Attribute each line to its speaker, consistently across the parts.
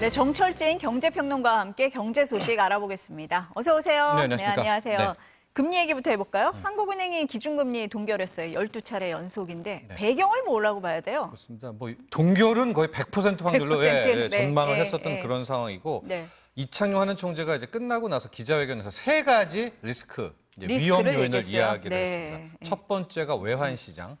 Speaker 1: 네, 정철진 경제평론가와 함께 경제 소식 알아보겠습니다. 어서 오세요.
Speaker 2: 네, 안녕하십니까.
Speaker 1: 네, 안녕하세요.
Speaker 2: 네.
Speaker 1: 금리 얘기부터 해볼까요? 한국은행이 기준금리 동결했어요. 12차례 연속인데
Speaker 2: 네.
Speaker 1: 배경을 뭐라고 봐야 돼요?
Speaker 2: 그렇습니다. 뭐 동결은 거의 100% 확률로
Speaker 1: 100%? 네.
Speaker 2: 전망을 했었던
Speaker 1: 네.
Speaker 2: 그런 상황이고
Speaker 1: 네.
Speaker 2: 이창용 하는 총재가 이제 끝나고 나서 기자회견에서 세 가지 리스크, 위험
Speaker 1: 리스크를
Speaker 2: 요인을
Speaker 1: 얘기했어요.
Speaker 2: 이야기를
Speaker 1: 네.
Speaker 2: 했습니다. 첫 번째가 외환 시장,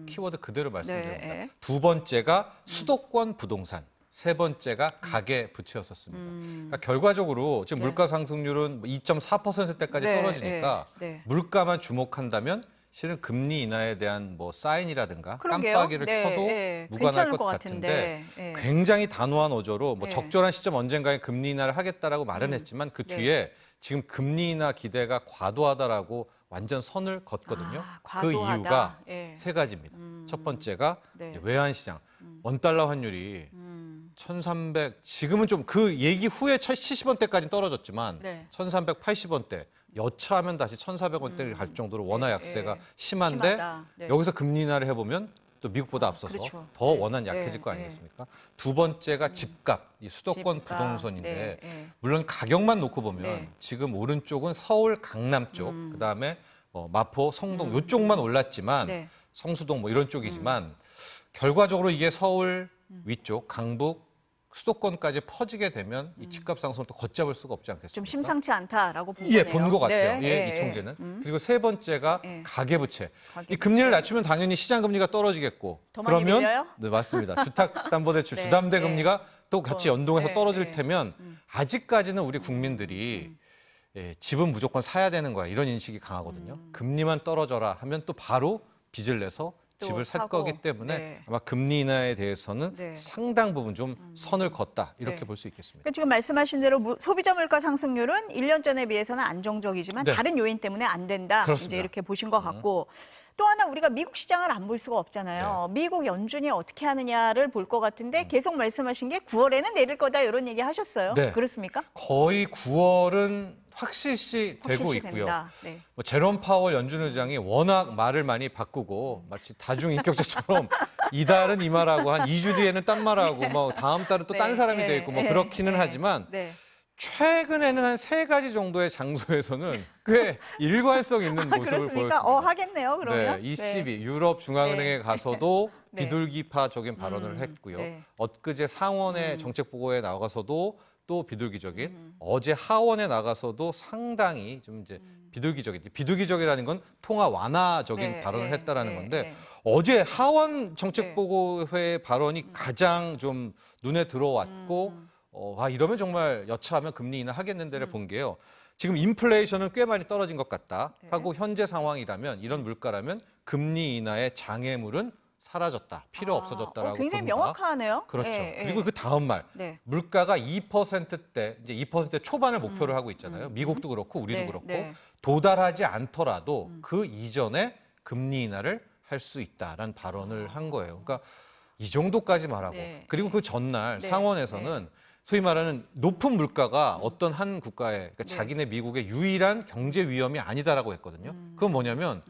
Speaker 2: 키워드 그대로 말씀드립니다.
Speaker 1: 네.
Speaker 2: 두 번째가 수도권 부동산. 세 번째가 가계 부채였었습니다. 그러니까 결과적으로 지금
Speaker 1: 네.
Speaker 2: 물가 상승률은 2.4%대까지
Speaker 1: 네,
Speaker 2: 떨어지니까
Speaker 1: 네.
Speaker 2: 물가만 주목한다면 실은 금리 인하에 대한 뭐 사인이라든가
Speaker 1: 그러게요.
Speaker 2: 깜빡이를
Speaker 1: 네,
Speaker 2: 켜도
Speaker 1: 네.
Speaker 2: 무관할
Speaker 1: 괜찮을
Speaker 2: 것
Speaker 1: 것
Speaker 2: 같은데
Speaker 1: 같은데. 네.
Speaker 2: 굉장히 단호한 어조로 뭐
Speaker 1: 네.
Speaker 2: 적절한 시점 언젠가에 금리 인하를 하겠다라고 말은 했지만 그
Speaker 1: 네.
Speaker 2: 뒤에 지금 금리 인하 기대가 과도하다라고 완전 선을 걷거든요. 그
Speaker 1: 과도하다.
Speaker 2: 이유가
Speaker 1: 예.
Speaker 2: 세 가지입니다. 첫 번째가
Speaker 1: 네.
Speaker 2: 이제 외환 시장. 원달러 환율이 1,300 지금은 좀 그 얘기 후에 70원대까지 떨어졌지만
Speaker 1: 네.
Speaker 2: 1,380원대 여차하면 다시 1,400원대를 갈 정도로 워낙 약세가 심한데
Speaker 1: 심하다. 네.
Speaker 2: 여기서 금리 인하를 해보면 또 미국보다 앞서서
Speaker 1: 그렇죠.
Speaker 2: 더
Speaker 1: 네.
Speaker 2: 원한 약해질
Speaker 1: 네.
Speaker 2: 거 아니겠습니까? 두 번째가 집값, 이 수도권
Speaker 1: 집값.
Speaker 2: 부동산인데
Speaker 1: 네.
Speaker 2: 물론 가격만 놓고 보면
Speaker 1: 네.
Speaker 2: 지금 오른쪽은 서울, 강남 쪽, 그다음에 마포, 성동 이쪽만 올랐지만
Speaker 1: 네.
Speaker 2: 성수동 뭐 이런 쪽이지만 결과적으로 이게 서울 위쪽, 강북, 수도권까지 퍼지게 되면 이 집값 상승을 또 걷잡을 수가 없지 않겠습니까?
Speaker 1: 좀 심상치 않다라고 본
Speaker 2: 예,
Speaker 1: 거네요.
Speaker 2: 본 것 같아요.
Speaker 1: 네.
Speaker 2: 예,
Speaker 1: 네.
Speaker 2: 이 총재는. 그리고 세 번째가
Speaker 1: 예.
Speaker 2: 가계부채.
Speaker 1: 가계부채.
Speaker 2: 이 금리를 낮추면 당연히 시장 금리가 떨어지겠고.
Speaker 1: 더 많이
Speaker 2: 그러면
Speaker 1: 밀려요?
Speaker 2: 네, 맞습니다. 주택담보대출,
Speaker 1: 네,
Speaker 2: 주담대
Speaker 1: 네.
Speaker 2: 금리가 또 같이 연동해서
Speaker 1: 네,
Speaker 2: 떨어질
Speaker 1: 네.
Speaker 2: 테면 아직까지는 우리 국민들이 예, 집은 무조건 사야 되는 거야. 이런 인식이 강하거든요. 금리만 떨어져라 하면 또 바로 빚을 내서
Speaker 1: 또
Speaker 2: 집을 살
Speaker 1: 사고.
Speaker 2: 거기 때문에
Speaker 1: 네.
Speaker 2: 아마 금리 인하에 대해서는
Speaker 1: 네.
Speaker 2: 상당 부분 좀 선을 걷다. 이렇게
Speaker 1: 네.
Speaker 2: 볼 수 있겠습니다.
Speaker 1: 그러니까 지금 말씀하신 대로 소비자 물가 상승률은 1년 전에 비해서는 안정적이지만
Speaker 2: 네.
Speaker 1: 다른 요인 때문에 안 된다.
Speaker 2: 그렇습니다.
Speaker 1: 이제 이렇게 보신 것 같고 또 하나 우리가 미국 시장을 안 볼 수가 없잖아요. 미국 연준이 어떻게 하느냐를 볼 것 같은데 계속 말씀하신 게 9월에는 내릴 거다 이런 얘기 하셨어요.
Speaker 2: 네.
Speaker 1: 그렇습니까?
Speaker 2: 거의 9월은 확실시 되고
Speaker 1: 확실시
Speaker 2: 있고요.
Speaker 1: 된다. 네.
Speaker 2: 뭐 제롬 파월 연준 의장이 워낙 말을 많이 바꾸고 마치 다중인격자처럼 이달은 이 말하고 한 2주 뒤에는 딴 말하고 뭐 다음 달은 또 딴
Speaker 1: 네,
Speaker 2: 사람이
Speaker 1: 네,
Speaker 2: 돼 있고 뭐
Speaker 1: 네,
Speaker 2: 그렇기는
Speaker 1: 네,
Speaker 2: 하지만
Speaker 1: 네.
Speaker 2: 최근에는 한 3가지 정도의 장소에서는 꽤 일관성 있는 모습을
Speaker 1: 그렇습니까?
Speaker 2: 보였습니다.
Speaker 1: 하겠네요. 그러면.
Speaker 2: 네, ECB 유럽 중앙은행에 가서도
Speaker 1: 네.
Speaker 2: 비둘기파적인 발언을 했고요.
Speaker 1: 네.
Speaker 2: 엊그제 상원의 정책 보고에 나가서도 또 비둘기적인, 어제 하원에 나가서도 상당히 좀 이제 비둘기적이라는 건 통화 완화적인
Speaker 1: 네,
Speaker 2: 발언을
Speaker 1: 네,
Speaker 2: 했다라는
Speaker 1: 네,
Speaker 2: 건데
Speaker 1: 네.
Speaker 2: 어제 하원 정책
Speaker 1: 네.
Speaker 2: 보고회 발언이 가장 좀 눈에 들어왔고 이러면 정말 여차하면 금리 인하 하겠는데를 본 게요. 지금 인플레이션은 꽤 많이 떨어진 것 같다 하고 현재 상황이라면 이런 물가라면 금리 인하의 장애물은 사라졌다, 필요 없어졌다라고
Speaker 1: 굉장히
Speaker 2: 봅니다.
Speaker 1: 명확하네요.
Speaker 2: 그렇죠.
Speaker 1: 예, 예.
Speaker 2: 그리고 그 다음 말,
Speaker 1: 네.
Speaker 2: 물가가 2%대, 이제 2% 초반을 목표로 하고 있잖아요. 미국도 그렇고 우리도
Speaker 1: 네,
Speaker 2: 그렇고
Speaker 1: 네.
Speaker 2: 도달하지 않더라도 그 이전에 금리 인하를 할 수 있다라는 발언을 한 거예요. 그러니까 이 정도까지 말하고
Speaker 1: 네.
Speaker 2: 그리고 그 전날
Speaker 1: 네.
Speaker 2: 상원에서는 소위 말하는 높은 물가가 어떤 한 국가의 그러니까
Speaker 1: 네.
Speaker 2: 자기네 미국의 유일한 경제 위험이 아니다라고 했거든요. 그건 뭐냐면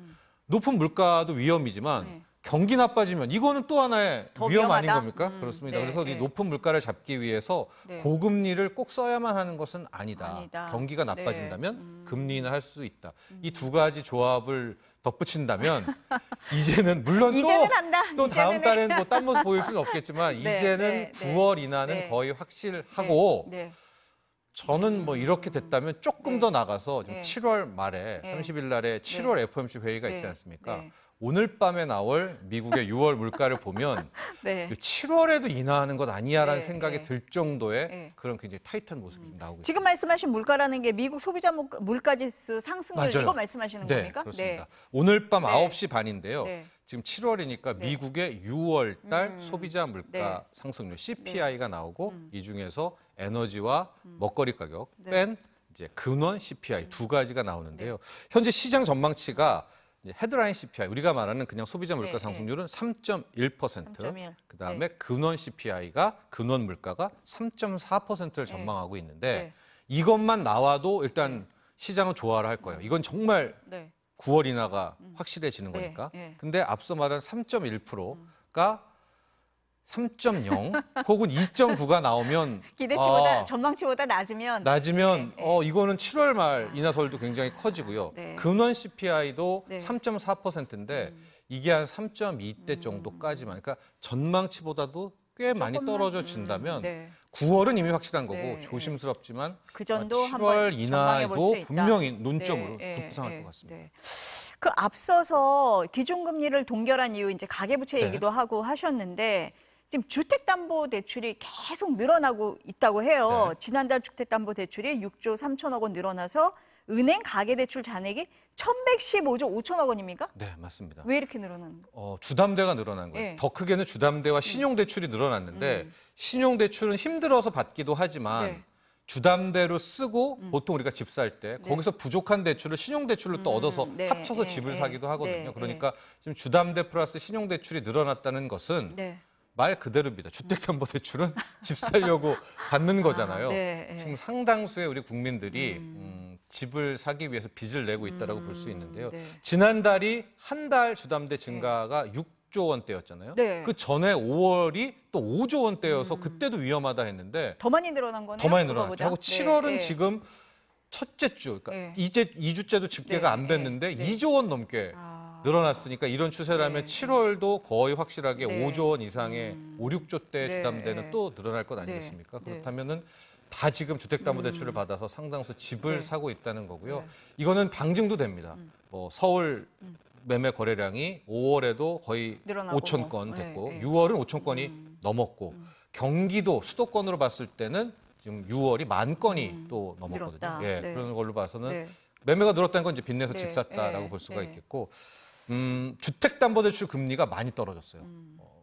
Speaker 2: 높은 물가도 위험이지만
Speaker 1: 네.
Speaker 2: 경기 나빠지면 이거는 또 하나의
Speaker 1: 더
Speaker 2: 위험 아닌
Speaker 1: 위험하다?
Speaker 2: 겁니까? 그렇습니다.
Speaker 1: 네,
Speaker 2: 그래서
Speaker 1: 네.
Speaker 2: 이 높은 물가를 잡기 위해서
Speaker 1: 네.
Speaker 2: 고금리를 꼭 써야만 하는 것은 아니다.
Speaker 1: 아니다.
Speaker 2: 경기가
Speaker 1: 네.
Speaker 2: 나빠진다면 금리 인하 할 수 있다. 이 두 가지 조합을 덧붙인다면 이제는 물론
Speaker 1: 이제는 한다.
Speaker 2: 또 다음
Speaker 1: 이제는
Speaker 2: 달엔 뭐 딴 모습 보일 수는 없겠지만
Speaker 1: 네,
Speaker 2: 이제는
Speaker 1: 네, 네.
Speaker 2: 9월 인하는
Speaker 1: 네.
Speaker 2: 거의 확실하고
Speaker 1: 네.
Speaker 2: 저는 뭐 이렇게 됐다면 조금
Speaker 1: 네.
Speaker 2: 더 나가서 지금
Speaker 1: 네.
Speaker 2: 7월 말에
Speaker 1: 네.
Speaker 2: 30일 날에 7월
Speaker 1: 네.
Speaker 2: FOMC 회의가 있지
Speaker 1: 네.
Speaker 2: 않습니까?
Speaker 1: 네.
Speaker 2: 오늘 밤에 나올 미국의 6월 물가를 보면
Speaker 1: 네.
Speaker 2: 7월에도 인하하는 것 아니야라는
Speaker 1: 네,
Speaker 2: 생각이
Speaker 1: 네.
Speaker 2: 들 정도의
Speaker 1: 네.
Speaker 2: 그런 굉장히 타이트한 모습이 좀 나오고 있습니다.
Speaker 1: 지금 말씀하신 물가라는 게 미국 소비자 물가지수 상승률
Speaker 2: 맞아요.
Speaker 1: 이거 말씀하시는
Speaker 2: 네,
Speaker 1: 겁니까?
Speaker 2: 그렇습니다. 오늘 밤
Speaker 1: 네.
Speaker 2: 9시 반인데요.
Speaker 1: 네.
Speaker 2: 지금 7월이니까 미국의 6월 달 소비자 물가
Speaker 1: 네.
Speaker 2: 상승률 CPI가 나오고 이 중에서 에너지와 먹거리 가격 뺀 이제 근원 CPI 두 가지가 나오는데요. 현재 시장 전망치가 이제 헤드라인 CPI 우리가 말하는 그냥 소비자 물가
Speaker 1: 네,
Speaker 2: 상승률은 3.1%.
Speaker 1: 3.1.
Speaker 2: 그다음에 근원 CPI가 근원 물가가 3.4%를 전망하고 있는데
Speaker 1: 네.
Speaker 2: 이것만 나와도 일단 시장은 좋아를 할 거예요. 이건 정말
Speaker 1: 네.
Speaker 2: 9월 인하가 확실해지는
Speaker 1: 네,
Speaker 2: 거니까.
Speaker 1: 네.
Speaker 2: 근데 앞서 말한 3.1%가 3.0 혹은 2.9가 나오면
Speaker 1: 기대치보다 전망치보다 낮으면
Speaker 2: 이거는 7월 말 인하설도 굉장히 커지고요.
Speaker 1: 네.
Speaker 2: 근원 CPI도
Speaker 1: 네.
Speaker 2: 3.4%인데 이게 한 3.2대 정도까지만. 그러니까 전망치보다도 꽤 많이 떨어져진다면
Speaker 1: 네.
Speaker 2: 9월은 이미 확실한 거고
Speaker 1: 네.
Speaker 2: 조심스럽지만
Speaker 1: 그 전도
Speaker 2: 7월
Speaker 1: 한번 전망해 볼수
Speaker 2: 이나에도
Speaker 1: 있다.
Speaker 2: 분명히 논점으로
Speaker 1: 네,
Speaker 2: 급상할
Speaker 1: 네,
Speaker 2: 것 같습니다.
Speaker 1: 네. 그 앞서서 기준금리를 동결한 이유 이제 가계부채
Speaker 2: 네.
Speaker 1: 얘기도 하고 하셨는데 지금 주택담보대출이 계속 늘어나고 있다고 해요.
Speaker 2: 네.
Speaker 1: 지난달 주택담보대출이 6조 3천억 원 늘어나서 은행 가계대출 잔액이 1,115조 5천억 원입니까?
Speaker 2: 네, 맞습니다.
Speaker 1: 왜 이렇게 늘어나는 거예요?
Speaker 2: 주담대가 늘어난 거예요.
Speaker 1: 네.
Speaker 2: 더 크게는 주담대와 신용대출이 늘어났는데 신용대출은 힘들어서 받기도 하지만
Speaker 1: 네.
Speaker 2: 주담대로 쓰고 보통 우리가 집 살 때 거기서 부족한 대출을 신용대출로 또 얻어서
Speaker 1: 네,
Speaker 2: 합쳐서
Speaker 1: 네,
Speaker 2: 집을
Speaker 1: 네,
Speaker 2: 사기도 하거든요.
Speaker 1: 네,
Speaker 2: 그러니까 지금 주담대 플러스 신용대출이 늘어났다는 것은
Speaker 1: 네.
Speaker 2: 말 그대로입니다. 주택담보대출은 집 살려고 받는 거잖아요.
Speaker 1: 네, 네.
Speaker 2: 지금 상당수의 우리 국민들이 집을 사기 위해서 빚을 내고 있다고 볼 수 있는데요.
Speaker 1: 네.
Speaker 2: 지난달이 한 달 주담대 증가가 6조 원대였잖아요.
Speaker 1: 네.
Speaker 2: 그 전에 5월이 또 5조 원대여서 그때도 위험하다 했는데
Speaker 1: 더 많이 늘어난 거네요.
Speaker 2: 더 많이
Speaker 1: 그거보다?
Speaker 2: 늘어났죠. 하고
Speaker 1: 네,
Speaker 2: 7월은
Speaker 1: 네.
Speaker 2: 지금 첫째 주, 그러니까
Speaker 1: 네.
Speaker 2: 이제 2주째도 집계가
Speaker 1: 네,
Speaker 2: 안 됐는데
Speaker 1: 네, 네.
Speaker 2: 2조 원 넘게 늘어났으니까 이런 추세라면
Speaker 1: 네.
Speaker 2: 7월도 거의 확실하게
Speaker 1: 네.
Speaker 2: 5조 원 이상의 5, 6조 대
Speaker 1: 네.
Speaker 2: 주담대는
Speaker 1: 네.
Speaker 2: 또 늘어날 것 아니겠습니까?
Speaker 1: 네.
Speaker 2: 그렇다면은 다 지금 주택담보대출을 받아서 상당수 집을
Speaker 1: 네.
Speaker 2: 사고 있다는 거고요.
Speaker 1: 네.
Speaker 2: 이거는 방증도 됩니다. 서울 매매 거래량이 5월에도 거의
Speaker 1: 늘어나고
Speaker 2: 5천 건 됐고
Speaker 1: 네, 네.
Speaker 2: 6월은 5천 건이 넘었고 경기도 수도권으로 봤을 때는 지금 6월이 10,000건이 또 넘었거든요.
Speaker 1: 늘었다.
Speaker 2: 예,
Speaker 1: 네.
Speaker 2: 그런 걸로 봐서는
Speaker 1: 네.
Speaker 2: 매매가 늘었다는 건 이제 빚내서
Speaker 1: 네,
Speaker 2: 집 샀다라고
Speaker 1: 네,
Speaker 2: 볼 수가
Speaker 1: 네.
Speaker 2: 있겠고 주택담보대출 금리가 많이 떨어졌어요.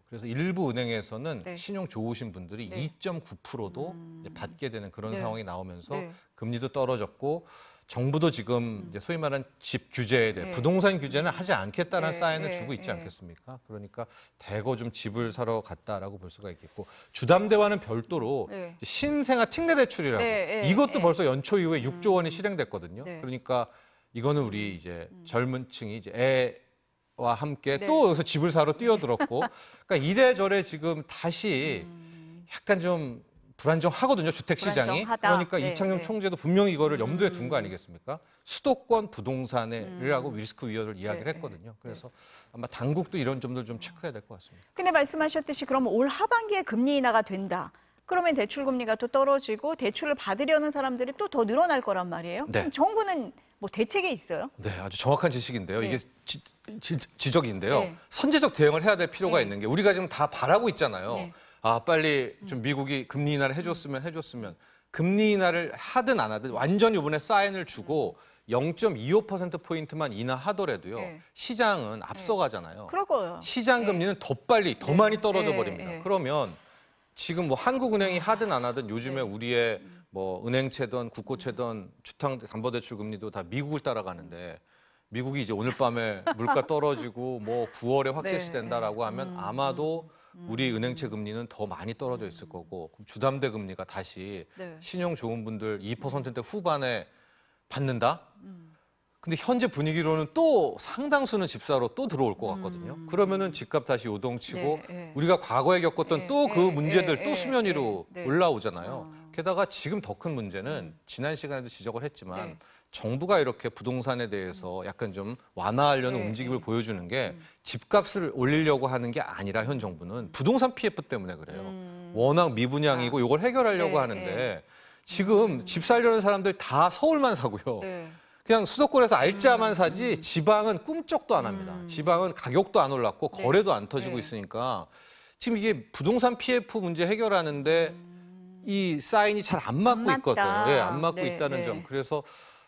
Speaker 2: 그래서 일부 은행에서는
Speaker 1: 네.
Speaker 2: 신용 좋으신 분들이
Speaker 1: 네.
Speaker 2: 2.9%도 이제 받게 되는 그런
Speaker 1: 네.
Speaker 2: 상황이 나오면서
Speaker 1: 네.
Speaker 2: 금리도 떨어졌고 정부도 지금 이제 소위 말하는 집 규제에 대해
Speaker 1: 네.
Speaker 2: 부동산 규제는 하지 않겠다는
Speaker 1: 네,
Speaker 2: 사인을
Speaker 1: 네,
Speaker 2: 주고 있지
Speaker 1: 네.
Speaker 2: 않겠습니까? 그러니까 대거 좀 집을 사러 갔다라고 볼 수가 있겠고 주담대와는 별도로
Speaker 1: 네.
Speaker 2: 이제 신생아 특례대출이라고
Speaker 1: 네, 네,
Speaker 2: 이것도
Speaker 1: 네.
Speaker 2: 벌써 연초 이후에 6조 원이 실행됐거든요.
Speaker 1: 네.
Speaker 2: 그러니까 이거는 우리 이제 젊은 층이 이제 애와 함께
Speaker 1: 네.
Speaker 2: 또 여기서 집을 사러 뛰어들었고 그러니까 이래저래 지금 다시 약간 좀 불안정하거든요, 주택 시장이.
Speaker 1: 불안정하다.
Speaker 2: 그러니까
Speaker 1: 네,
Speaker 2: 이창용
Speaker 1: 네.
Speaker 2: 총재도 분명히 이거를 염두에 둔 거 아니겠습니까? 수도권 부동산이라고 리스크 위협을 이야기를
Speaker 1: 네,
Speaker 2: 했거든요. 그래서 아마 당국도 이런 점들 좀 체크해야 될 것 같습니다.
Speaker 1: 근데 말씀하셨듯이 그럼 올 하반기에 금리 인하가 된다. 그러면 대출 금리가 또 떨어지고 대출을 받으려는 사람들이 또 더 늘어날 거란 말이에요.
Speaker 2: 네.
Speaker 1: 그럼 정부는 뭐 대책이 있어요?
Speaker 2: 네, 아주 정확한 지식인데요.
Speaker 1: 네.
Speaker 2: 이게 지적인데요.
Speaker 1: 네.
Speaker 2: 선제적 대응을 해야 될 필요가
Speaker 1: 네.
Speaker 2: 있는 게 우리가 지금 다 바라고 있잖아요.
Speaker 1: 네.
Speaker 2: 아, 빨리 좀 미국이 금리 인하를 해줬으면. 금리 인하를 하든 안 하든 완전히 이번에 사인을 주고 0.25%포인트만 인하하더라도요.
Speaker 1: 네.
Speaker 2: 시장은 앞서가잖아요.
Speaker 1: 그럴 거예요.
Speaker 2: 시장 금리는 더 빨리, 더
Speaker 1: 네.
Speaker 2: 많이 떨어져
Speaker 1: 네.
Speaker 2: 버립니다.
Speaker 1: 네.
Speaker 2: 그러면 지금 뭐 한국은행이 하든 안 하든 요즘에 우리의 뭐 은행채든 국고채든 주택담보대출 금리도 다 미국을 따라가는데 미국이 이제 오늘 밤에 물가 떨어지고 뭐 9월에 확실시 된다라고 하면 아마도 우리 은행채 금리는 더 많이 떨어져 있을 거고 그럼 주담대 금리가 다시
Speaker 1: 네.
Speaker 2: 신용 좋은 분들 2%대 후반에 받는다? 근데 현재 분위기로는 또 상당수는 집사로 또 들어올 것 같거든요. 그러면은 집값 다시 요동치고
Speaker 1: 네, 네.
Speaker 2: 우리가 과거에 겪었던
Speaker 1: 네,
Speaker 2: 또 그
Speaker 1: 네,
Speaker 2: 문제들
Speaker 1: 네,
Speaker 2: 또
Speaker 1: 네,
Speaker 2: 수면 위로
Speaker 1: 네, 네.
Speaker 2: 올라오잖아요. 게다가 지금 더 큰 문제는 지난 시간에도 지적을 했지만
Speaker 1: 네.
Speaker 2: 정부가 이렇게 부동산에 대해서 약간 좀 완화하려는
Speaker 1: 네,
Speaker 2: 움직임을
Speaker 1: 네.
Speaker 2: 보여주는 게 집값을 올리려고 하는 게 아니라 현 정부는 부동산 PF 때문에 그래요. 워낙 미분양이고 이걸 해결하려고
Speaker 1: 네,
Speaker 2: 하는데
Speaker 1: 네.
Speaker 2: 지금 집 살려는 사람들 다 서울만 사고요.
Speaker 1: 네.
Speaker 2: 그냥 수도권에서 알짜만 사지 지방은 꿈쩍도 안 합니다. 지방은 가격도 안 올랐고
Speaker 1: 네.
Speaker 2: 거래도 안 터지고
Speaker 1: 네.
Speaker 2: 있으니까 지금 이게 부동산 PF 문제 해결하는데 이 사인이 잘 안 맞고
Speaker 1: 맞다.
Speaker 2: 있거든요. 예, 안 맞고
Speaker 1: 네,
Speaker 2: 있다는
Speaker 1: 네.
Speaker 2: 점. 그래서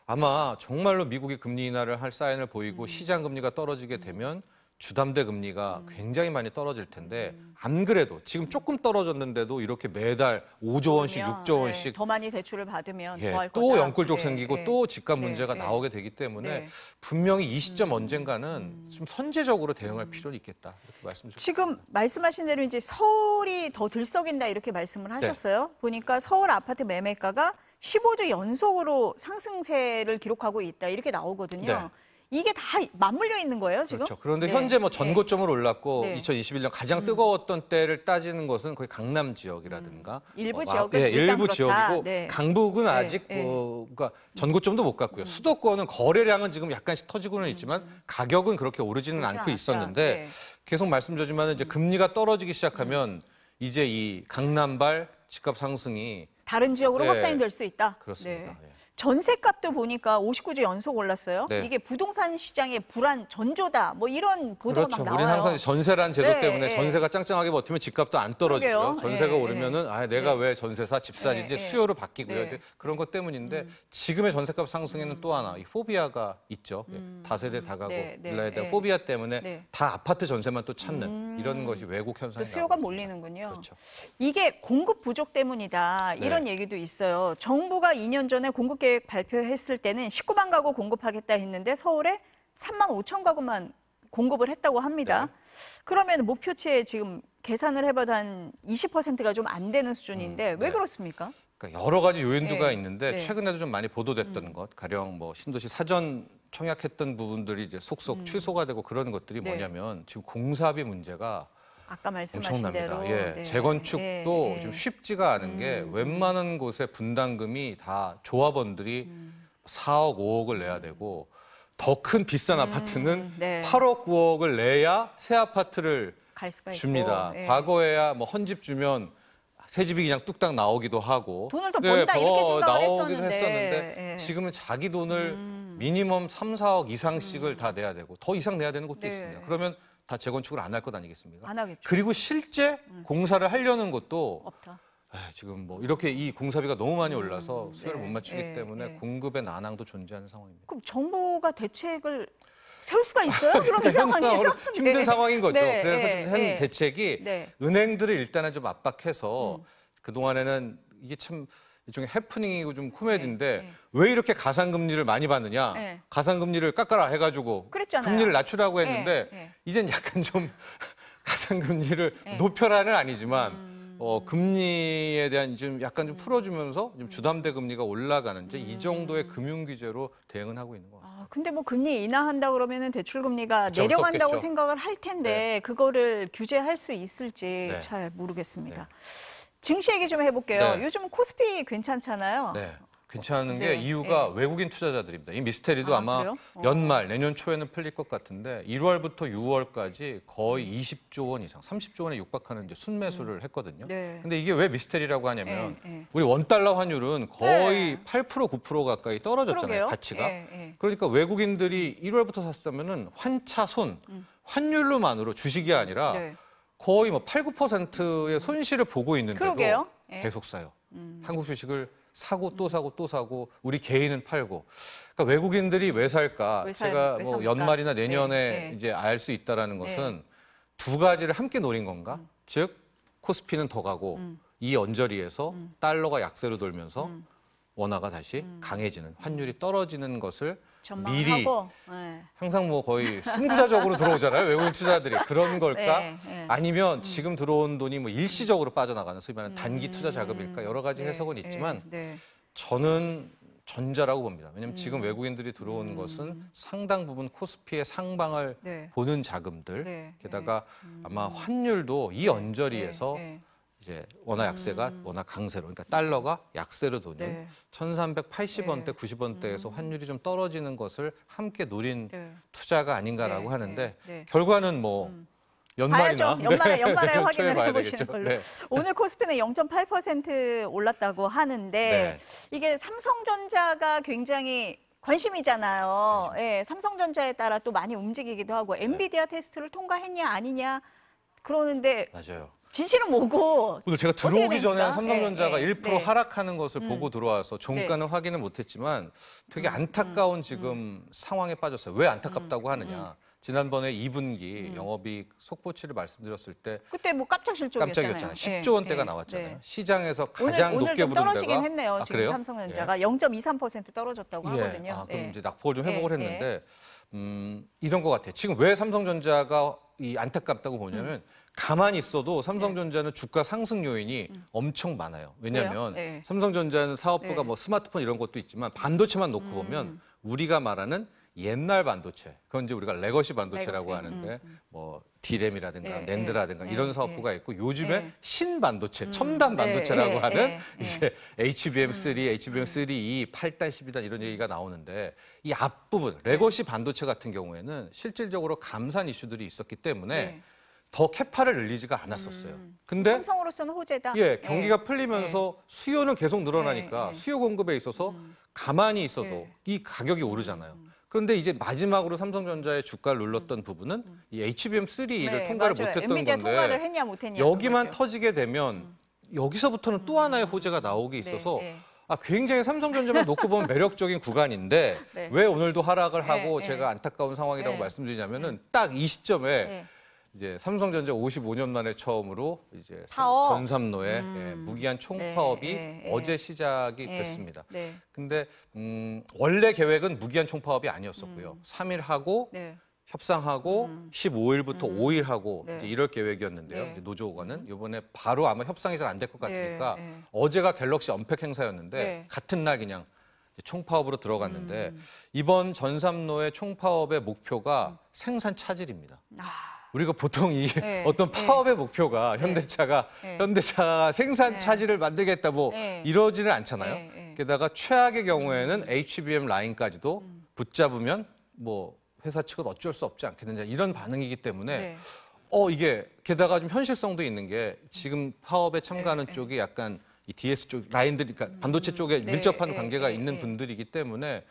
Speaker 2: 아마 정말로 미국이 금리 인하를 할 사인을 보이고 시장 금리가 떨어지게 되면 주담대 금리가 굉장히 많이 떨어질 텐데 안 그래도 지금 조금 떨어졌는데도 이렇게 매달 5조 원씩,
Speaker 1: 그러면,
Speaker 2: 6조 원씩
Speaker 1: 네, 더 많이 대출을 받으면
Speaker 2: 예,
Speaker 1: 더 할 거다.
Speaker 2: 또 영끌족
Speaker 1: 네,
Speaker 2: 생기고
Speaker 1: 네.
Speaker 2: 또 집값
Speaker 1: 네,
Speaker 2: 문제가
Speaker 1: 네.
Speaker 2: 나오게 되기 때문에
Speaker 1: 네.
Speaker 2: 분명히 이 시점 언젠가는 좀 선제적으로 대응할 필요는 있겠다 이렇게 말씀드립니다.
Speaker 1: 지금 말씀하신 대로 이제 서울이 더 들썩인다 이렇게 말씀을 하셨어요. 보니까 서울 아파트 매매가가 15주 연속으로 상승세를 기록하고 있다 이렇게 나오거든요.
Speaker 2: 네.
Speaker 1: 이게 다 맞물려 있는 거예요, 지금?
Speaker 2: 그렇죠. 그런데
Speaker 1: 네.
Speaker 2: 현재 뭐
Speaker 1: 네.
Speaker 2: 전고점을 올랐고
Speaker 1: 네.
Speaker 2: 2021년 가장 뜨거웠던 때를 따지는 것은 거의 강남 지역이라든가
Speaker 1: 일부 지역은
Speaker 2: 예,
Speaker 1: 일단
Speaker 2: 일부
Speaker 1: 그렇다.
Speaker 2: 지역이고
Speaker 1: 네.
Speaker 2: 강북은
Speaker 1: 네.
Speaker 2: 아직
Speaker 1: 네.
Speaker 2: 그러니까 전고점도 못 갔고요. 수도권은 거래량은 지금 약간씩 터지고는 있지만 가격은 그렇게 오르지는
Speaker 1: 그렇지
Speaker 2: 않고
Speaker 1: 않았다.
Speaker 2: 있었는데
Speaker 1: 네.
Speaker 2: 계속 말씀드리지만 이제 금리가 떨어지기 시작하면 이제 이 강남발 집값 상승이
Speaker 1: 다른 지역으로
Speaker 2: 네.
Speaker 1: 확산이 될 수 있다.
Speaker 2: 그렇습니다.
Speaker 1: 네.
Speaker 2: 예.
Speaker 1: 전세값도 보니까 59주 연속 올랐어요.
Speaker 2: 네.
Speaker 1: 이게 부동산 시장의 불안 전조다. 뭐 이런 보도가
Speaker 2: 그렇죠.
Speaker 1: 막 나와요.
Speaker 2: 우리는 항상 전세란 제도
Speaker 1: 네,
Speaker 2: 때문에
Speaker 1: 네.
Speaker 2: 전세가 짱짱하게 버티면 집값도 안 떨어지고요.
Speaker 1: 그러게요.
Speaker 2: 전세가
Speaker 1: 네,
Speaker 2: 오르면은 아 내가 왜 전세사 집사지
Speaker 1: 네,
Speaker 2: 이제
Speaker 1: 네.
Speaker 2: 수요로 바뀌고요.
Speaker 1: 네.
Speaker 2: 그런 것 때문인데 지금의 전세값 상승에는 또 하나 이 포비아가 있죠. 다세대 다가구
Speaker 1: 네, 네,
Speaker 2: 빌라에 대한
Speaker 1: 네.
Speaker 2: 포비아 때문에
Speaker 1: 네.
Speaker 2: 다 아파트 전세만 또 찾는 이런 것이 외국 현상이
Speaker 1: 또 수요가
Speaker 2: 나오고 있습니다.
Speaker 1: 몰리는군요.
Speaker 2: 그렇죠.
Speaker 1: 이게 공급 부족 때문이다.
Speaker 2: 네.
Speaker 1: 이런 얘기도 있어요. 정부가 2년 전에 공급 계획 발표했을 때는 19만 가구 공급하겠다 했는데 서울에 3만 5천 가구만 공급을 했다고 합니다.
Speaker 2: 네.
Speaker 1: 그러면 목표치에 지금 계산을 해봐도 한 20%가 좀 안 되는 수준인데 왜
Speaker 2: 네.
Speaker 1: 그렇습니까?
Speaker 2: 그러니까 여러 가지 요인도가
Speaker 1: 네.
Speaker 2: 있는데
Speaker 1: 네.
Speaker 2: 최근에도 좀 많이 보도됐던 것, 가령 뭐 신도시 사전 청약했던 부분들이 이제 속속 취소가 되고 그런 것들이
Speaker 1: 네.
Speaker 2: 뭐냐면 지금 공사비 문제가
Speaker 1: 아까 말씀하신
Speaker 2: 엄청납니다.
Speaker 1: 대로
Speaker 2: 예,
Speaker 1: 네.
Speaker 2: 재건축도
Speaker 1: 네, 네.
Speaker 2: 좀 쉽지가 않은 게 웬만한 곳에 분담금이 다 조합원들이 4억, 5억을 내야 되고 더 큰 비싼 아파트는
Speaker 1: 네.
Speaker 2: 8억, 9억을 내야 새 아파트를
Speaker 1: 갈 수가 있고.
Speaker 2: 줍니다.
Speaker 1: 예.
Speaker 2: 과거에야 뭐 헌집 주면 새 집이 그냥 뚝딱 나오기도 하고
Speaker 1: 돈을 더 번다 이렇게 생각을
Speaker 2: 나오기도
Speaker 1: 했었는데.
Speaker 2: 했었는데
Speaker 1: 예.
Speaker 2: 지금은 자기 돈을 미니멈 3, 4억 이상씩을 다 내야 되고 더 이상 내야 되는 곳도
Speaker 1: 네.
Speaker 2: 있습니다. 그러면 다 재건축을 안 할 것 아니겠습니까?
Speaker 1: 안 하겠죠.
Speaker 2: 그리고 실제 공사를 하려는 것도
Speaker 1: 없다.
Speaker 2: 지금 뭐 이렇게 이 공사비가 너무 많이 올라서 수요를
Speaker 1: 네,
Speaker 2: 못 맞추기
Speaker 1: 네,
Speaker 2: 때문에
Speaker 1: 네.
Speaker 2: 공급의 난항도 존재하는 상황입니다.
Speaker 1: 그럼 정부가 대책을 세울 수가 있어요? 그럼 이
Speaker 2: 현재
Speaker 1: 상황에서?
Speaker 2: 상황으로 힘든
Speaker 1: 네.
Speaker 2: 상황인 거죠.
Speaker 1: 네,
Speaker 2: 그래서
Speaker 1: 네,
Speaker 2: 지금 한
Speaker 1: 네.
Speaker 2: 대책이
Speaker 1: 네.
Speaker 2: 은행들을 일단은 좀 압박해서 그동안에는 이게 참 일종의 해프닝이고 좀 코미디인데
Speaker 1: 네.
Speaker 2: 왜 이렇게 가상금리를 많이 받느냐.
Speaker 1: 네.
Speaker 2: 가상금리를 깎아라 해가지고
Speaker 1: 그랬잖아요.
Speaker 2: 금리를 낮추라고 했는데
Speaker 1: 네, 네.
Speaker 2: 이젠 약간 좀 가상금리를 높여라는 아니지만 금리에 대한 좀 약간 좀 풀어주면서 좀 주담대 금리가 올라가는 이제 이 정도의 금융 규제로 대응은 하고 있는 것 같습니다.
Speaker 1: 근데 뭐 금리 인하한다 그러면은 대출 금리가
Speaker 2: 그쵸,
Speaker 1: 내려간다고
Speaker 2: 무섭겠죠.
Speaker 1: 생각을 할 텐데
Speaker 2: 네.
Speaker 1: 그거를 규제할 수 있을지
Speaker 2: 네.
Speaker 1: 잘 모르겠습니다. 증시 얘기 좀 해볼게요.
Speaker 2: 네.
Speaker 1: 요즘 코스피 괜찮잖아요.
Speaker 2: 네. 괜찮은
Speaker 1: 네,
Speaker 2: 게 이유가 외국인 투자자들입니다. 이 미스테리도
Speaker 1: 아,
Speaker 2: 아마
Speaker 1: 그래요?
Speaker 2: 연말, 내년 초에는 풀릴 것 같은데 1월부터 6월까지 거의 20조 원 이상, 30조 원에 육박하는 이제 순매수를 했거든요.
Speaker 1: 네.
Speaker 2: 근데 이게 왜 미스테리라고 하냐면
Speaker 1: 네.
Speaker 2: 우리 원달러 환율은 거의
Speaker 1: 네.
Speaker 2: 8%, 9% 가까이 떨어졌잖아요,
Speaker 1: 그러게요.
Speaker 2: 가치가.
Speaker 1: 네.
Speaker 2: 그러니까 외국인들이 1월부터 샀다면은 환차 손, 환율로만으로 주식이 아니라
Speaker 1: 네.
Speaker 2: 거의 뭐 8, 9%의 손실을 보고 있는데도
Speaker 1: 그러게요. 예.
Speaker 2: 계속 사요. 한국 주식을 사고 또 사고 또 사고 우리 개인은 팔고. 그러니까 외국인들이 왜 살까?
Speaker 1: 왜
Speaker 2: 제가
Speaker 1: 왜
Speaker 2: 뭐
Speaker 1: 삽니까?
Speaker 2: 연말이나 내년에
Speaker 1: 네.
Speaker 2: 이제 알 수 있다라는 것은 두 가지를 함께 노린 건가? 즉 코스피는 더 가고 이 언저리에서 달러가 약세로 돌면서 원화가 다시 강해지는 환율이 떨어지는 것을 미리
Speaker 1: 전망하고. 네.
Speaker 2: 항상 뭐 거의 선구자적으로 들어오잖아요. 외국인 투자들이. 그런 걸까?
Speaker 1: 네, 네.
Speaker 2: 아니면 지금 들어온 돈이 뭐 일시적으로 빠져나가는 소위 말하는 단기 투자 자금일까? 여러 가지
Speaker 1: 네,
Speaker 2: 해석은 있지만
Speaker 1: 네.
Speaker 2: 저는 전자라고 봅니다. 왜냐하면 지금 외국인들이 들어오는 것은 상당 부분 코스피의 상방을
Speaker 1: 네.
Speaker 2: 보는 자금들.
Speaker 1: 네,
Speaker 2: 게다가 아마 환율도 이 언저리에서
Speaker 1: 네.
Speaker 2: 이제 원화 약세가 원화 강세로, 그러니까 달러가 약세로 도는
Speaker 1: 네.
Speaker 2: 1,380원대, 90원대에서 환율이 좀 떨어지는 것을 함께 노린
Speaker 1: 네.
Speaker 2: 투자가 아닌가라고
Speaker 1: 네,
Speaker 2: 하는데
Speaker 1: 네.
Speaker 2: 결과는 뭐 연말이나
Speaker 1: 봐야죠. 연말에
Speaker 2: 내년
Speaker 1: 확인을
Speaker 2: 초에 봐야
Speaker 1: 해보시는
Speaker 2: 되겠죠.
Speaker 1: 걸로.
Speaker 2: 네.
Speaker 1: 오늘 코스피는 0.8% 올랐다고 하는데
Speaker 2: 네.
Speaker 1: 이게 삼성전자가 굉장히 관심이잖아요. 예, 삼성전자에 따라 또 많이 움직이기도 하고 엔비디아 테스트를 통과했냐 아니냐 그러는데
Speaker 2: 맞아요.
Speaker 1: 진실은 뭐고
Speaker 2: 오늘 제가
Speaker 1: 어떻게
Speaker 2: 들어오기 전에
Speaker 1: 됩니까?
Speaker 2: 삼성전자가
Speaker 1: 네,
Speaker 2: 1%
Speaker 1: 네.
Speaker 2: 하락하는 것을 보고 들어와서 종가는 확인을 못했지만 되게 안타까운 지금 상황에 빠졌어요. 왜 안타깝다고 하느냐. 지난번에 2분기 영업이익 속보치를 말씀드렸을 때
Speaker 1: 그때 뭐 깜짝 실적이었잖아요.
Speaker 2: 깜짝이었잖아요. 10조 원대가
Speaker 1: 예,
Speaker 2: 나왔잖아요.
Speaker 1: 네.
Speaker 2: 시장에서 가장
Speaker 1: 오늘
Speaker 2: 높게
Speaker 1: 좀
Speaker 2: 부른
Speaker 1: 떨어지긴
Speaker 2: 데가
Speaker 1: 했네요.
Speaker 2: 아,
Speaker 1: 지금
Speaker 2: 그래요?
Speaker 1: 삼성전자가 0.23% 떨어졌다고
Speaker 2: 예.
Speaker 1: 하거든요.
Speaker 2: 아, 그럼
Speaker 1: 예.
Speaker 2: 이제 낙폭을 좀 회복을
Speaker 1: 예,
Speaker 2: 했는데 이런 것 같아요. 지금 왜 삼성전자가 이 안타깝다고 보냐면 가만히 있어도 삼성전자는 주가 상승 요인이 엄청 많아요. 왜냐하면
Speaker 1: 그래요? 네.
Speaker 2: 삼성전자는 사업부가
Speaker 1: 네.
Speaker 2: 뭐 스마트폰 이런 것도 있지만 반도체만 놓고 보면 우리가 말하는 옛날 반도체, 그건 이제 우리가 레거시 반도체라고
Speaker 1: 레거시.
Speaker 2: 하는데 뭐 D램이라든가
Speaker 1: 네,
Speaker 2: 낸드라든가
Speaker 1: 네,
Speaker 2: 이런
Speaker 1: 네,
Speaker 2: 사업부가 있고 요즘에
Speaker 1: 네.
Speaker 2: 신반도체, 첨단 반도체라고
Speaker 1: 네,
Speaker 2: 하는
Speaker 1: 네,
Speaker 2: 이제 HBM3, HBM3E, 8단, 12단 이런 얘기가 나오는데 이 앞부분 레거시 반도체 같은 경우에는 실질적으로 감산 이슈들이 있었기 때문에
Speaker 1: 네.
Speaker 2: 더 캐파를 늘리지가 않았었어요. 근데
Speaker 1: 삼성으로서는 호재다.
Speaker 2: 예, 경기가
Speaker 1: 네.
Speaker 2: 풀리면서 수요는 계속 늘어나니까
Speaker 1: 네, 네.
Speaker 2: 수요 공급에 있어서 가만히 있어도
Speaker 1: 네.
Speaker 2: 이 가격이 오르잖아요. 그런데 이제 마지막으로 삼성전자의 주가를 눌렀던 부분은 이 HBM3를
Speaker 1: 네,
Speaker 2: 통과를
Speaker 1: 맞아요.
Speaker 2: 못했던
Speaker 1: 엔비디아 통과를
Speaker 2: 건데
Speaker 1: 했냐 못했냐.
Speaker 2: 여기만
Speaker 1: 그거죠.
Speaker 2: 터지게 되면 여기서부터는 또 하나의 호재가 나오게 있어서
Speaker 1: 네.
Speaker 2: 아, 굉장히 삼성전자만 놓고 보면 매력적인 구간인데
Speaker 1: 네.
Speaker 2: 왜 오늘도 하락을 하고
Speaker 1: 네,
Speaker 2: 제가 안타까운 상황이라고
Speaker 1: 네.
Speaker 2: 말씀드리냐면은 딱 이 시점에
Speaker 1: 네.
Speaker 2: 이제 삼성전자 55년 만에 처음으로 이제
Speaker 1: 파업.
Speaker 2: 전삼로의 예, 무기한 총파업이
Speaker 1: 네,
Speaker 2: 어제 시작이
Speaker 1: 네.
Speaker 2: 됐습니다.
Speaker 1: 네.
Speaker 2: 근데 원래 계획은 무기한 총파업이 아니었었고요. 3일 하고
Speaker 1: 네.
Speaker 2: 협상하고 15일부터 5일 하고
Speaker 1: 네.
Speaker 2: 이제 이럴 계획이었는데요.
Speaker 1: 네.
Speaker 2: 이제 노조관은 이번에 바로 아마 협상이 잘 안 될 것 같으니까
Speaker 1: 네, 네.
Speaker 2: 어제가 갤럭시 언팩 행사였는데
Speaker 1: 네.
Speaker 2: 같은 날 그냥 이제 총파업으로 들어갔는데 이번 전삼로의 총파업의 목표가 생산 차질입니다. 우리가 보통 이
Speaker 1: 네,
Speaker 2: 어떤
Speaker 1: 네.
Speaker 2: 파업의 목표가 현대차가
Speaker 1: 네.
Speaker 2: 현대차가 생산
Speaker 1: 네.
Speaker 2: 차질을 만들겠다 뭐
Speaker 1: 네.
Speaker 2: 이러지는 않잖아요.
Speaker 1: 네, 네.
Speaker 2: 게다가 최악의 경우에는 HBM 라인까지도 붙잡으면 뭐 회사 측은 어쩔 수 없지 않겠느냐 이런 반응이기 때문에
Speaker 1: 네.
Speaker 2: 이게 게다가 좀 현실성도 있는 게 지금 파업에 참가하는
Speaker 1: 네.
Speaker 2: 쪽이 약간 이 DS 쪽 라인들이 그러니까 반도체 쪽에
Speaker 1: 네,
Speaker 2: 밀접한
Speaker 1: 네,
Speaker 2: 관계가
Speaker 1: 네,
Speaker 2: 있는
Speaker 1: 네.
Speaker 2: 분들이기 때문에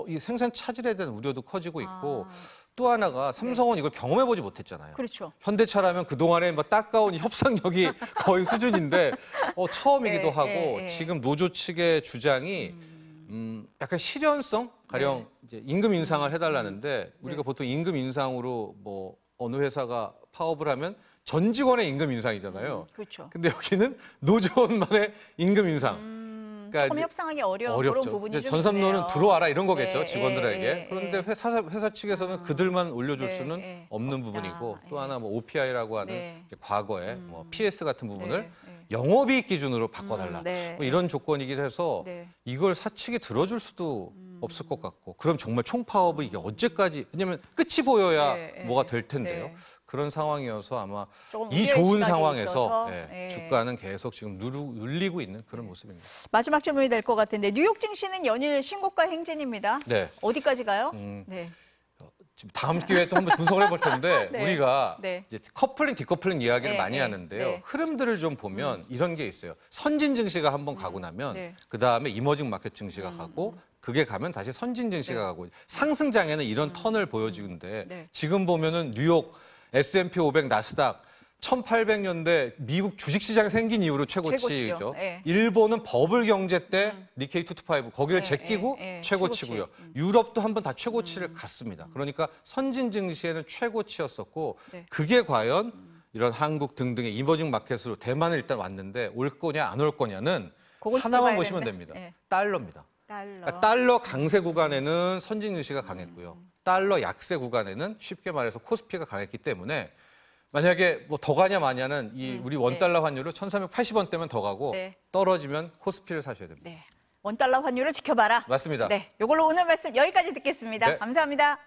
Speaker 2: 이 생산 차질에 대한 우려도 커지고 있고
Speaker 1: 아.
Speaker 2: 또 하나가 삼성은 이걸 경험해 보지 못했잖아요.
Speaker 1: 그렇죠.
Speaker 2: 현대차라면 그동안에 뭐 따가운 이 협상력이 거의 수준인데 처음이기도
Speaker 1: 네,
Speaker 2: 하고
Speaker 1: 네, 네.
Speaker 2: 지금 노조 측의 주장이 약간 실현성 가령
Speaker 1: 네.
Speaker 2: 이제 임금 인상을 해달라는데 우리가
Speaker 1: 네.
Speaker 2: 보통 임금 인상으로 뭐 어느 회사가 파업을 하면 전 직원의 임금 인상이잖아요.
Speaker 1: 그렇죠.
Speaker 2: 근데 여기는 노조원만의 임금 인상. 그러니까
Speaker 1: 처음
Speaker 2: 이제
Speaker 1: 협상하기 어려운 그런
Speaker 2: 어렵죠.
Speaker 1: 부분이
Speaker 2: 이제
Speaker 1: 좀
Speaker 2: 전삼로는
Speaker 1: 있네요.
Speaker 2: 들어와라 이런 거겠죠
Speaker 1: 네,
Speaker 2: 직원들에게.
Speaker 1: 예,
Speaker 2: 그런데
Speaker 1: 예.
Speaker 2: 회사 측에서는 그들만 올려줄
Speaker 1: 네,
Speaker 2: 수는
Speaker 1: 예.
Speaker 2: 없는
Speaker 1: 없다.
Speaker 2: 부분이고 또
Speaker 1: 예.
Speaker 2: 하나 뭐 OPI라고 하는
Speaker 1: 네.
Speaker 2: 이제 과거에 뭐 PS 같은 부분을
Speaker 1: 네, 네.
Speaker 2: 영업이익 기준으로 바꿔달라.
Speaker 1: 네.
Speaker 2: 뭐 이런 조건이긴 해서
Speaker 1: 네.
Speaker 2: 이걸 사측이 들어줄 수도 없을 것 같고 그럼 정말 총파업이 이게 언제까지 왜냐하면 끝이 보여야
Speaker 1: 네, 네.
Speaker 2: 뭐가 될 텐데요.
Speaker 1: 네.
Speaker 2: 그런 상황이어서 아마
Speaker 1: 조금
Speaker 2: 이
Speaker 1: 우려의
Speaker 2: 좋은
Speaker 1: 시각이
Speaker 2: 상황에서
Speaker 1: 있어서,
Speaker 2: 예,
Speaker 1: 예.
Speaker 2: 주가는 계속 지금 눌리고 있는 그런 모습입니다.
Speaker 1: 마지막 질문이 될 것 같은데 뉴욕 증시는 연일 신고가 행진입니다.
Speaker 2: 네.
Speaker 1: 어디까지 가요? 네.
Speaker 2: 지금 다음 기회에 또 한번 분석을 해볼 텐데
Speaker 1: 네.
Speaker 2: 우리가
Speaker 1: 네.
Speaker 2: 이제 커플링, 디커플링 이야기를
Speaker 1: 네,
Speaker 2: 많이
Speaker 1: 네,
Speaker 2: 하는데요.
Speaker 1: 네.
Speaker 2: 흐름들을 좀 보면 이런 게 있어요. 선진 증시가 한번 가고 나면
Speaker 1: 네.
Speaker 2: 그 다음에 이머징 마켓 증시가 가고 그게 가면 다시 선진 증시가
Speaker 1: 네.
Speaker 2: 가고 상승장에는 이런 턴을 보여주는데
Speaker 1: 네.
Speaker 2: 지금 보면은 뉴욕 S&P 500 나스닥 1800년대 미국 주식시장이 생긴 이후로 최고치죠.
Speaker 1: 최고치죠. 네.
Speaker 2: 일본은 버블 경제 때 니케이 225 거기를
Speaker 1: 네,
Speaker 2: 제끼고
Speaker 1: 네, 네.
Speaker 2: 최고치고요. 유럽도 한번 다 최고치를 갔습니다. 그러니까 선진 증시에는 최고치였었고
Speaker 1: 네.
Speaker 2: 그게 과연 이런 한국 등등의 이머징 마켓으로 대만을 일단 왔는데 올 거냐 안 올 거냐는
Speaker 1: 그걸
Speaker 2: 하나만
Speaker 1: 지켜봐야
Speaker 2: 보시면
Speaker 1: 되는데.
Speaker 2: 됩니다.
Speaker 1: 네.
Speaker 2: 달러입니다.
Speaker 1: 달러.
Speaker 2: 그러니까 달러 강세 구간에는 선진 증시가 강했고요. 달러 약세 구간에는 쉽게 말해서 코스피가 강했기 때문에 만약에 뭐 더 가냐 마냐는 이 우리 원달러 환율을 1,380원대면 더 가고
Speaker 1: 네.
Speaker 2: 떨어지면 코스피를 사셔야 됩니다.
Speaker 1: 네. 원달러 환율을 지켜봐라.
Speaker 2: 맞습니다.
Speaker 1: 네. 이걸로 오늘 말씀 여기까지 듣겠습니다.
Speaker 2: 네.
Speaker 1: 감사합니다.